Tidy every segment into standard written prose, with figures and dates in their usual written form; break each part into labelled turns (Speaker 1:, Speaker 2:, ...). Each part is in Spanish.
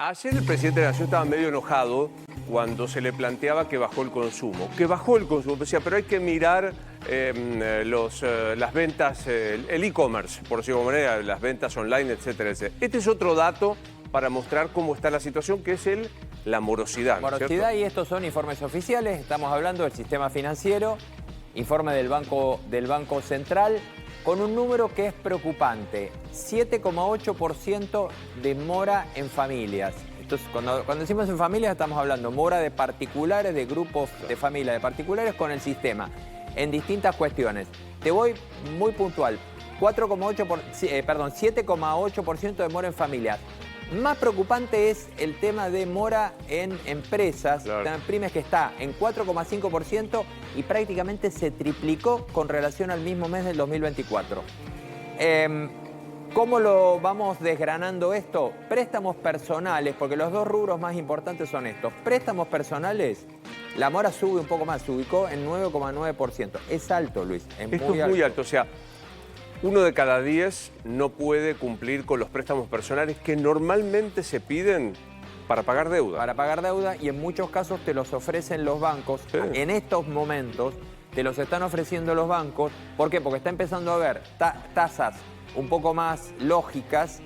Speaker 1: Ayer el presidente de la Nación estaba medio enojado cuando se le planteaba que bajó el consumo. Que bajó el consumo, decía, pero hay que mirar las ventas, el e-commerce, por decirlo de alguna manera, las ventas online, etcétera, etcétera. Este es otro dato para mostrar cómo está la situación, que es la morosidad.
Speaker 2: Morosidad, y estos son informes oficiales, estamos hablando del sistema financiero, informe del Banco Central, con un número que es preocupante, 7,8% de mora en familias. Entonces, cuando decimos en familias estamos hablando mora de particulares, de grupos de familia de particulares con el sistema, en distintas cuestiones. Te voy muy puntual, 7,8% de mora en familias. Más preocupante es el tema de mora en empresas, claro. Pymes, que está en 4,5% y prácticamente se triplicó con relación al mismo mes del 2024. ¿Cómo lo vamos desgranando esto? Préstamos personales, porque los dos rubros más importantes son estos. Préstamos personales, la mora sube un poco más, se ubicó en 9,9%. Es alto, Luis,
Speaker 1: Esto es muy alto, o sea, 1 de cada 10 no puede cumplir con los préstamos personales que normalmente se piden para pagar deuda.
Speaker 2: Para pagar deuda, y en muchos casos te los ofrecen los bancos. Sí. En estos momentos te los están ofreciendo los bancos. ¿Por qué? Porque está empezando a haber tasas un poco más lógicas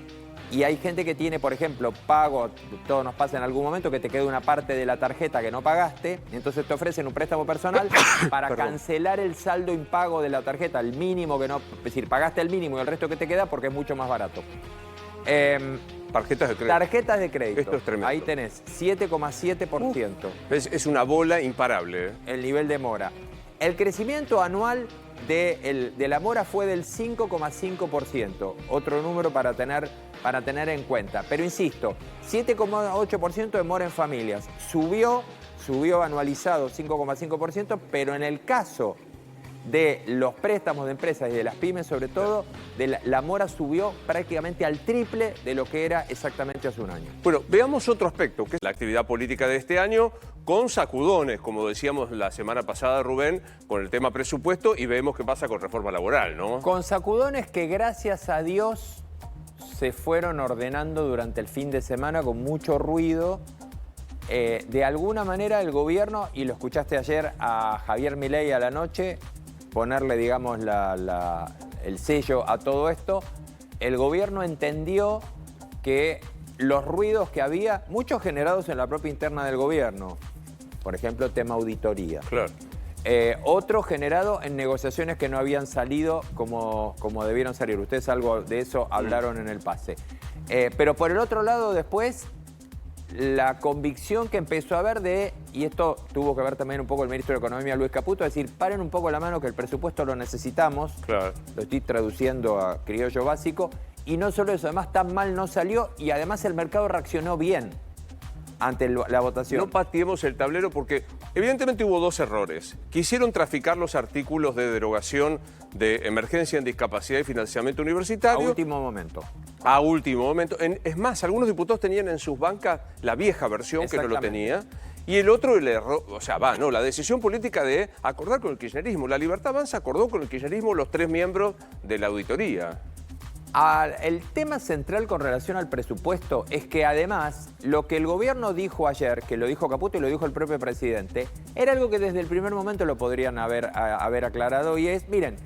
Speaker 2: y hay gente que tiene, por ejemplo, pago, todo nos pasa en algún momento, que te queda una parte de la tarjeta que no pagaste, entonces te ofrecen un préstamo personal para cancelar el saldo impago de la tarjeta, el mínimo que no, es decir, pagaste el mínimo y el resto que te queda porque es mucho más barato.
Speaker 1: Tarjetas de crédito.
Speaker 2: Tarjetas de crédito.
Speaker 1: Esto es tremendo.
Speaker 2: Ahí tenés, 7,7%.
Speaker 1: Es una bola imparable.
Speaker 2: El nivel de mora. El crecimiento anual de la mora fue del 5,5%. Otro número para tener en cuenta. Pero insisto, 7,8% de mora en familias. Subió anualizado 5,5%, pero en el caso de los préstamos de empresas y de las pymes, sobre todo, la mora subió prácticamente al triple de lo que era exactamente hace un año.
Speaker 1: Bueno, veamos otro aspecto, que es la actividad política de este año, con sacudones, como decíamos la semana pasada, Rubén, con el tema presupuesto, y vemos qué pasa con reforma laboral, ¿no?
Speaker 2: Con sacudones que, gracias a Dios, se fueron ordenando durante el fin de semana con mucho ruido. De alguna manera el gobierno, y lo escuchaste ayer a Javier Milei a la noche, ponerle, digamos, el sello a todo esto, el gobierno entendió que los ruidos que había, muchos generados en la propia interna del gobierno, por ejemplo, tema auditoría.
Speaker 1: Claro.
Speaker 2: Otro generado en negociaciones que no habían salido como debieron salir. Ustedes algo de eso hablaron en el pase. Pero por el otro lado, después, la convicción que empezó a haber y esto tuvo que ver también un poco el ministro de Economía, Luis Caputo, es decir, paren un poco la mano que el presupuesto lo necesitamos.
Speaker 1: Claro.
Speaker 2: Lo estoy traduciendo a criollo básico. Y no solo eso, además tan mal no salió y además el mercado reaccionó bien ante la votación.
Speaker 1: No pateemos el tablero porque evidentemente hubo dos errores. Quisieron traficar los artículos de derogación de emergencia en discapacidad y financiamiento universitario.
Speaker 2: A último momento.
Speaker 1: A último momento. Es más, algunos diputados tenían en sus bancas la vieja versión que no lo tenía. Y el otro, el error, la decisión política de acordar con el kirchnerismo. La Libertad Avanza acordó con el kirchnerismo los 3 miembros de la auditoría.
Speaker 2: El tema central con relación al presupuesto es que además lo que el gobierno dijo ayer, que lo dijo Caputo y lo dijo el propio presidente, era algo que desde el primer momento lo podrían haber aclarado, y es, miren,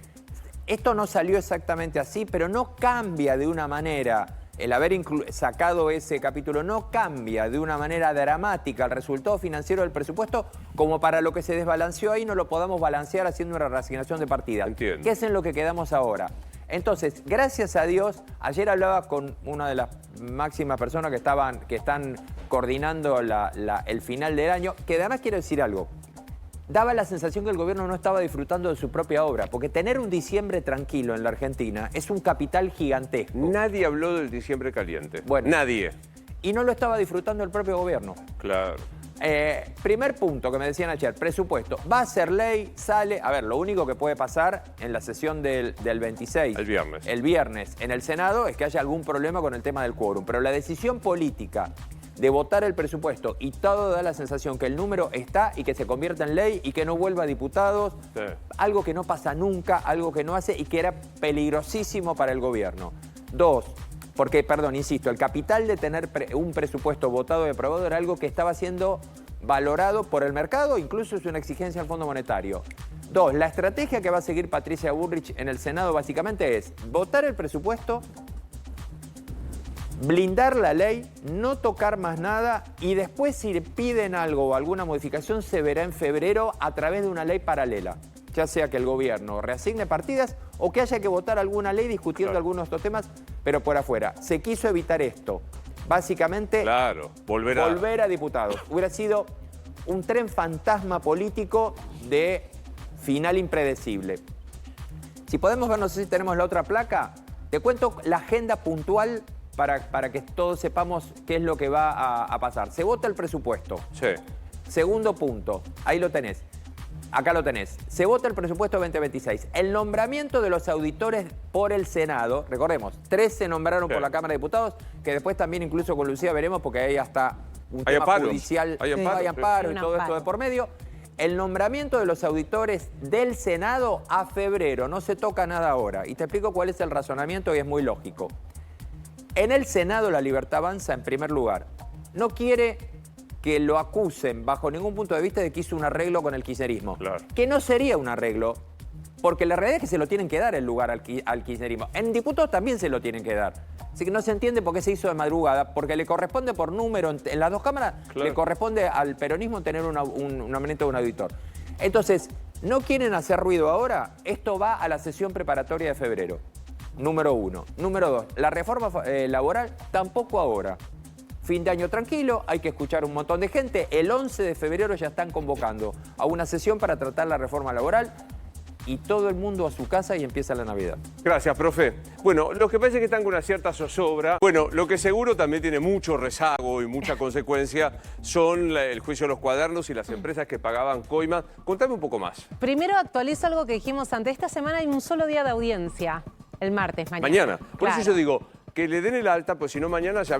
Speaker 2: esto no salió exactamente así, pero no cambia de una manera, el haber sacado ese capítulo no cambia de una manera dramática el resultado financiero del presupuesto como para lo que se desbalanceó ahí no lo podamos balancear haciendo una reasignación de partida.
Speaker 1: Entiendo.
Speaker 2: ¿Qué es en lo que quedamos ahora? Entonces, gracias a Dios, ayer hablaba con una de las máximas personas que están coordinando el final del año, que además quiero decir algo. Daba la sensación que el gobierno no estaba disfrutando de su propia obra, porque tener un diciembre tranquilo en la Argentina es un capital gigantesco.
Speaker 1: Nadie habló del diciembre caliente.
Speaker 2: Bueno,
Speaker 1: nadie.
Speaker 2: Y no lo estaba disfrutando el propio gobierno.
Speaker 1: Claro.
Speaker 2: Primer punto que me decían ayer, presupuesto. Va a ser ley, sale. A ver, lo único que puede pasar en la sesión del 26.
Speaker 1: El viernes.
Speaker 2: El viernes en el Senado es que haya algún problema con el tema del quórum. Pero la decisión política de votar el presupuesto y todo da la sensación que el número está y que se convierta en ley y que no vuelva a diputados. Sí. Algo que no pasa nunca, algo que no hace y que era peligrosísimo para el gobierno. 2. Porque, perdón, insisto, el capital de tener un presupuesto votado y aprobado era algo que estaba siendo valorado por el mercado, incluso es una exigencia del Fondo Monetario. 2, la estrategia que va a seguir Patricia Bullrich en el Senado básicamente es votar el presupuesto, blindar la ley, no tocar más nada y después si piden algo o alguna modificación se verá en febrero a través de una ley paralela. Ya sea que el gobierno reasigne partidas o que haya que votar alguna ley discutiendo algunos de estos temas, pero por afuera. Se quiso evitar esto. Básicamente,
Speaker 1: volver
Speaker 2: a diputados. Hubiera sido un tren fantasma político de final impredecible. Si podemos ver, no sé si tenemos la otra placa, te cuento la agenda puntual para que todos sepamos qué es lo que va a pasar. Se vota el presupuesto.
Speaker 1: Sí.
Speaker 2: Segundo punto, ahí lo tenés. Acá lo tenés. Se vota el presupuesto 2026. El nombramiento de los auditores por el Senado. Recordemos, 3 se nombraron por la Cámara de Diputados, que después también incluso con Lucía veremos, porque ahí hasta un tema judicial. Hay amparo y todo esto de por medio. El nombramiento de los auditores del Senado a febrero. No se toca nada ahora. Y te explico cuál es el razonamiento y es muy lógico. En el Senado La Libertad Avanza, en primer lugar, no quiere que lo acusen bajo ningún punto de vista de que hizo un arreglo con el kirchnerismo.
Speaker 1: Claro.
Speaker 2: Que no sería un arreglo, porque la realidad es que se lo tienen que dar el lugar al kirchnerismo. En diputados también se lo tienen que dar. Así que no se entiende por qué se hizo de madrugada, porque le corresponde por número, en las dos cámaras, le corresponde al peronismo tener un nombramiento de un auditor. Entonces, ¿no quieren hacer ruido ahora? Esto va a la sesión preparatoria de febrero. Número 1. Número 2, la reforma laboral tampoco ahora. Fin de año tranquilo, hay que escuchar un montón de gente. El 11 de febrero ya están convocando a una sesión para tratar la reforma laboral y todo el mundo a su casa y empieza la Navidad.
Speaker 1: Gracias, profe. Bueno, los que parece que están con una cierta zozobra, bueno, lo que seguro también tiene mucho rezago y mucha consecuencia son el juicio de los cuadernos y las empresas que pagaban coimas. Contame un poco más.
Speaker 3: Primero actualizo algo que dijimos antes. Esta semana hay un solo día de audiencia, el martes, mañana.
Speaker 1: Por eso yo digo, que le den el alta, pues si no mañana ya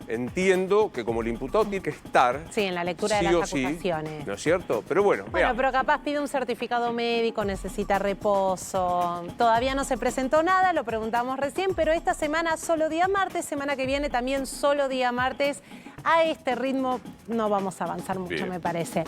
Speaker 1: entiendo que como el imputado tiene que estar...
Speaker 3: Sí, en la lectura de las acusaciones.
Speaker 1: ¿No es cierto? Pero bueno, veamos.
Speaker 3: Pero capaz pide un certificado médico, necesita reposo. Todavía no se presentó nada, lo preguntamos recién, pero esta semana solo día martes, semana que viene también solo día martes. A este ritmo no vamos a avanzar mucho, me parece.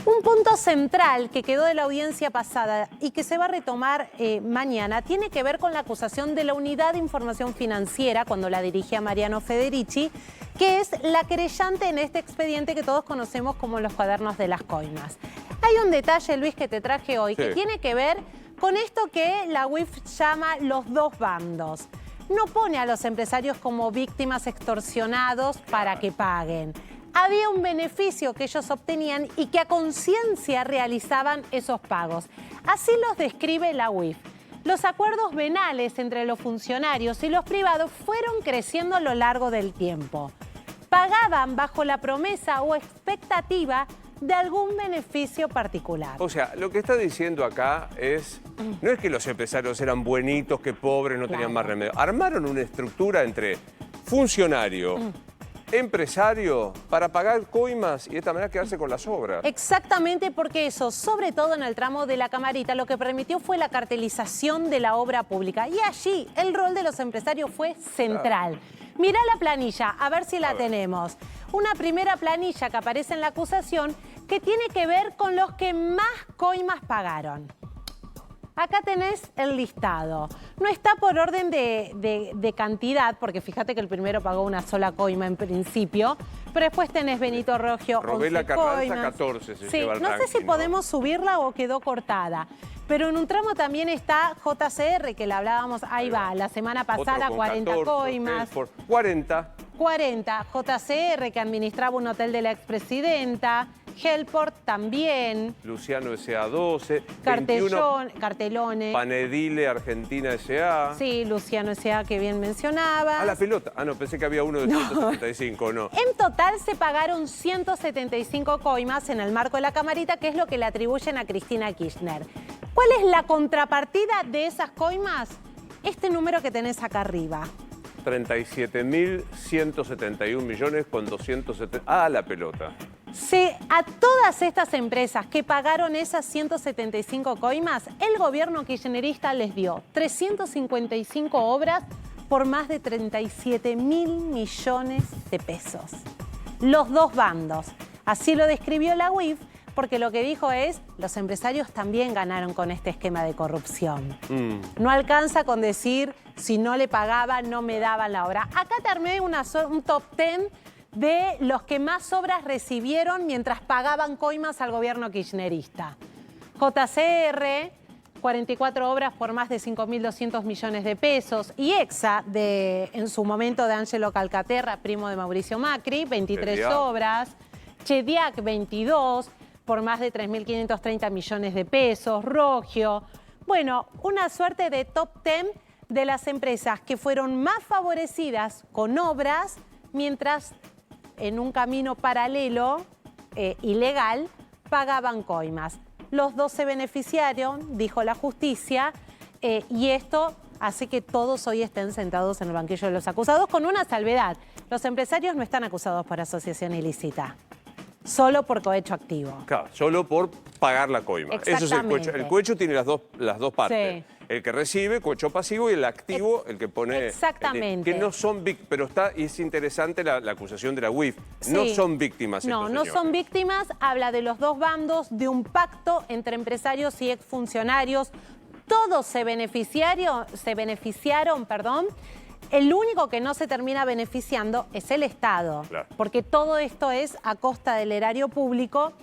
Speaker 3: Un punto central que quedó de la audiencia pasada y que se va a retomar mañana tiene que ver con la acusación de la Unidad de Información Financiera, cuando la dirigía Mariano Federici, que es la querellante en este expediente que todos conocemos como los cuadernos de las coimas. Hay un detalle, Luis, que te traje hoy, que tiene que ver con esto que la UIF llama los dos bandos. No pone a los empresarios como víctimas extorsionados para que paguen. Había un beneficio que ellos obtenían y que a conciencia realizaban esos pagos. Así los describe la UIF. Los acuerdos venales entre los funcionarios y los privados fueron creciendo a lo largo del tiempo. Pagaban bajo la promesa o expectativa de algún beneficio particular.
Speaker 1: O sea, lo que está diciendo acá es, no es que los empresarios eran buenitos, que pobres, no tenían más remedio. Armaron una estructura entre funcionario, empresario, para pagar coimas y de esta manera quedarse con las obras.
Speaker 3: Exactamente, porque eso, sobre todo en el tramo de la Camarita, lo que permitió fue la cartelización de la obra pública. Y allí el rol de los empresarios fue central. Mirá la planilla, a ver si la tenemos. Una primera planilla que aparece en la acusación que tiene que ver con los que más coimas pagaron. Acá tenés el listado. No está por orden de cantidad, porque fíjate que el primero pagó una sola coima en principio, pero después tenés Benito Rogio,
Speaker 1: Robela
Speaker 3: 11
Speaker 1: Carranza,
Speaker 3: coimas.
Speaker 1: 14 se
Speaker 3: sí,
Speaker 1: lleva el
Speaker 3: no
Speaker 1: ranking,
Speaker 3: sé si podemos subirla o quedó cortada. Pero en un tramo también está JCR, que le hablábamos, ahí va, la semana pasada, 40 coimas.
Speaker 1: 40.
Speaker 3: 40, JCR, que administraba un hotel de la expresidenta. Helport también.
Speaker 1: Luciano S.A. 12.
Speaker 3: Cartelone.
Speaker 1: Panedile Argentina S.A.
Speaker 3: Sí, Luciano S.A. que bien mencionaba.
Speaker 1: Ah, la pelota. Ah, no, pensé que había uno de 175, no.
Speaker 3: En total se pagaron 175 coimas en el marco de la Camarita, que es lo que le atribuyen a Cristina Kirchner. ¿Cuál es la contrapartida de esas coimas? Este número que tenés acá arriba.
Speaker 1: 37.171 millones con 270... Ah, la pelota.
Speaker 3: A todas estas empresas que pagaron esas 175 coimas, el gobierno kirchnerista les dio 355 obras por más de 37.000 millones de pesos. Los dos bandos. Así lo describió la UIF, porque lo que dijo es, los empresarios también ganaron con este esquema de corrupción. No alcanza con decir, si no le pagaban, no me daban la obra. Acá te armé un top 10 de los que más obras recibieron mientras pagaban coimas al gobierno kirchnerista. JCR, 44 obras por más de 5.200 millones de pesos. IEXA, en su momento de Ángelo Calcaterra, primo de Mauricio Macri, 23 obras. Chediac, 22, por más de 3.530 millones de pesos. Rogio. Bueno, una suerte de top 10 de las empresas que fueron más favorecidas con obras, mientras en un camino paralelo, ilegal, pagaban coimas. Los dos se beneficiaron, dijo la justicia, y esto hace que todos hoy estén sentados en el banquillo de los acusados, con una salvedad. Los empresarios no están acusados por asociación ilícita, solo por cohecho activo.
Speaker 1: Claro, solo por pagar la coima. Eso es el cohecho. El cohecho tiene las dos partes.
Speaker 3: Sí.
Speaker 1: El que recibe, cohecho pasivo, y el activo, el que pone...
Speaker 3: Exactamente.
Speaker 1: Que no son víctimas, pero y es interesante la acusación de la UIF.
Speaker 3: Sí.
Speaker 1: No son víctimas estos
Speaker 3: No, no
Speaker 1: señores.
Speaker 3: son víctimas. Habla de los dos bandos, de un pacto entre empresarios y exfuncionarios. Todos se beneficiaron. El único que no se termina beneficiando es el Estado,
Speaker 1: Claro.
Speaker 3: porque todo esto es a costa del erario público.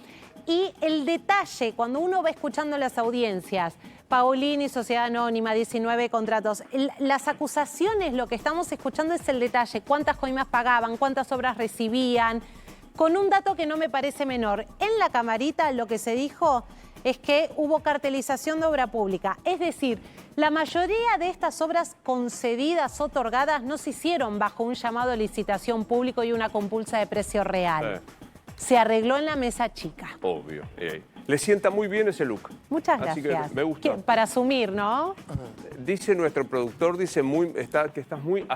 Speaker 3: Y el detalle, cuando uno va escuchando las audiencias, Paolini, Sociedad Anónima, 19 contratos, las acusaciones, lo que estamos escuchando es el detalle, cuántas coimas pagaban, cuántas obras recibían, con un dato que no me parece menor. En la camarita lo que se dijo es que hubo cartelización de obra pública, es decir, la mayoría de estas obras concedidas, otorgadas, no se hicieron bajo un llamado a licitación público y una compulsa de precio real. Se arregló en la mesa chica.
Speaker 1: Obvio. Le sienta muy bien ese look.
Speaker 3: Muchas
Speaker 1: Así
Speaker 3: gracias.
Speaker 1: que me gusta.
Speaker 3: Para asumir, ¿no?
Speaker 1: Dice nuestro productor, dice que estás muy